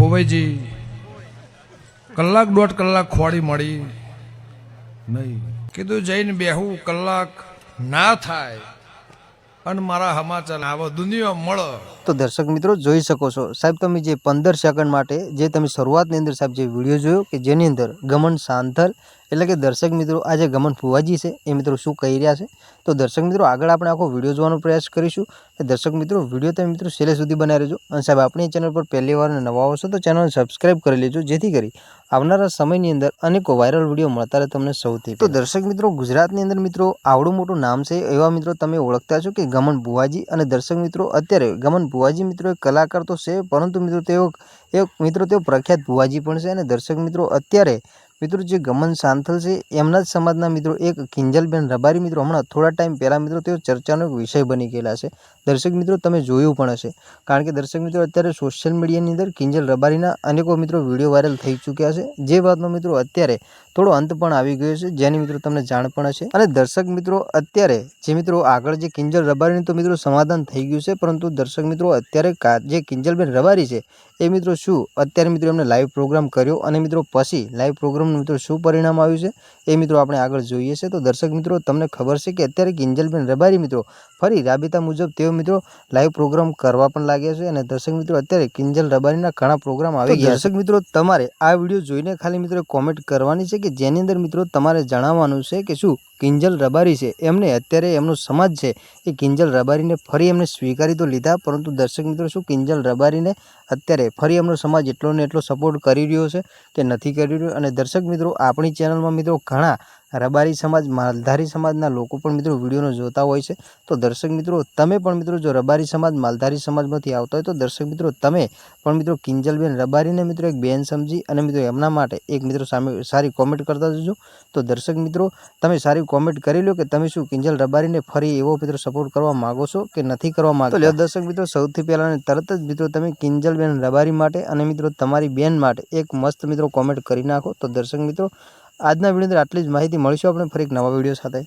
ફોવાઈજી કલાક દોઢ કલાક ખોડી મળી નહીં, કીધું જઈને બેહું કલાક ના થાય અને મારા સમાચાર આવો દુનિયા મળે. તો દર્શક મિત્રો જોઈ શકો છો સાહેબ, તમે જે 15 સેકન્ડ માટે જે તમે શરૂઆતની અંદર સાહેબ જે વિડીયો જોયો કે જેની અંદર ગમન સાંથલ એટલે કે દર્શક મિત્રો આ જે ગમન ફુવાજી છે એ મિત્રો શું કહી રહ્યા છે, તો દર્શક મિત્રો આગળ આપણે આખો વિડીયો જોવાનો પ્રયાસ કરીશું. દર્શક મિત્રો વિડીયો તમે મિત્રો છેલ્લે સુધી બનાવી રહેજો અને સાહેબ આપણી ચેનલ પર પહેલી વાર નવા આવશો તો ચેનલને સબસ્ક્રાઇબ કરી લેજો, જેથી કરી આવનારા સમયની અંદર અનેકો વાયરલ વિડીયો મળતા રહે તમને સૌથી. તો દર્શક મિત્રો ગુજરાતની અંદર મિત્રો આવડું મોટું નામ છે એવા મિત્રો તમે ઓળખતા છો કે ગમન ભુવાજી. અને દર્શક મિત્રો અત્યારે ગમન ભુવાજી મિત્રો એક કલાકાર તો છે, પરંતુ મિત્રો તેઓ પ્રખ્યાત ભુવાજી પણ છે. અને દર્શક મિત્રો અત્યારે મિત્રો જે ગમન સાંથલ છે એમના જ સમાજના મિત્રો એક કિંજલબેન રબારી મિત્રો હમણાં થોડા ટાઈમ પહેલાં મિત્રો તેઓ ચર્ચાનો એક વિષય બની ગયેલા છે. દર્શક મિત્રો તમે જોયું પણ હશે, કારણ કે દર્શક મિત્રો અત્યારે સોશિયલ મીડિયાની અંદર કિંજલ રબારીના અનેકો મિત્રો વિડીયો વાયરલ થઈ ચૂક્યા છે, જે વાતનો મિત્રો અત્યારે થોડો અંત પણ આવી ગયો છે, જેની મિત્રો તમને જાણ પણ હશે. અને દર્શક મિત્રો અત્યારે જે મિત્રો આગળ જે કિંજલ રબારીનું તો મિત્રો સમાધાન થઈ ગયું છે, પરંતુ દર્શક મિત્રો અત્યારે જે કિંજલબેન રબારી છે એ મિત્રો શું અત્યારે મિત્રો એમને લાઈવ પ્રોગ્રામ કર્યો અને મિત્રો પછી લાઈવ પ્રોગ્રામનું મિત્રો શું પરિણામ આવ્યું છે એ મિત્રો આપણે આગળ જોઈએ છે. તો દર્શક મિત્રો તમને ખબર છે કે અત્યારે કિંજલબેન રબારી મિત્રો ફરી રાબેતા મુજબ તેઓ મિત્રો લાઈવ પ્રોગ્રામ કરવા પણ લાગ્યા છે. અને દર્શક મિત્રો અત્યારે કિંજલ રબારીના ઘણા પ્રોગ્રામ આવી ગયા. દર્શક મિત્રો તમારે આ વિડીયો જોઈને ખાલી મિત્રો કોમેન્ટ કરવાની છે કે જેની અંદર મિત્રો તમારે જણાવવાનું છે કે શું કિંજલ રબારી છે એમને અત્યારે એમનો સમાજ છે એ કિંજલ રબારીને ફરી એમને સ્વીકારી તો લીધા, પરંતુ દર્શક મિત્રો શું કિંજલ રબારીને અત્યારે ફરી એમનો સમાજ એટલો ને એટલો સપોર્ટ કરી રહ્યો છે કે નથી કરી રહ્યો. અને દર્શક મિત્રો આપણી ચેનલમાં મિત્રો ઘણા રબારી સમાજ માલધારી સમાજના લોકો પણ મિત્રો વિડીયોનો જોતા હોય છે. તો દર્શક મિત્રો તમે પણ મિત્રો જો રબારી સમાજ માલધારી સમાજમાંથી આવતા હોય તો દર્શક મિત્રો તમે પણ મિત્રો કિંજલબેન રબારીને મિત્રો એક બેન સમજી અને મિત્રો એમના માટે એક મિત્રો સારી કોમેન્ટ કરતા જજો. તો દર્શક મિત્રો તમે સારી કોમેન્ટ કરી લો કે તમે શું કિંજલ રબારીને ફરી એવો મિત્રો સપોર્ટ કરવા માંગો છો કે નથી કરવા માંગો. તો દર્શક મિત્રો સૌથી પહેલા તરત જ મિત્રો તમે કિંજલબેન રબારી માટે અને મિત્રો તમારી બેન માટે એક મસ્ત મિત્રો કોમેન્ટ કરી નાખો. તો દર્શક મિત્રો આજના વિડીયો અંદર આટલી જ માહિતી, મળીશું આપણે ફરી એક નવા વિડીયો સાથે.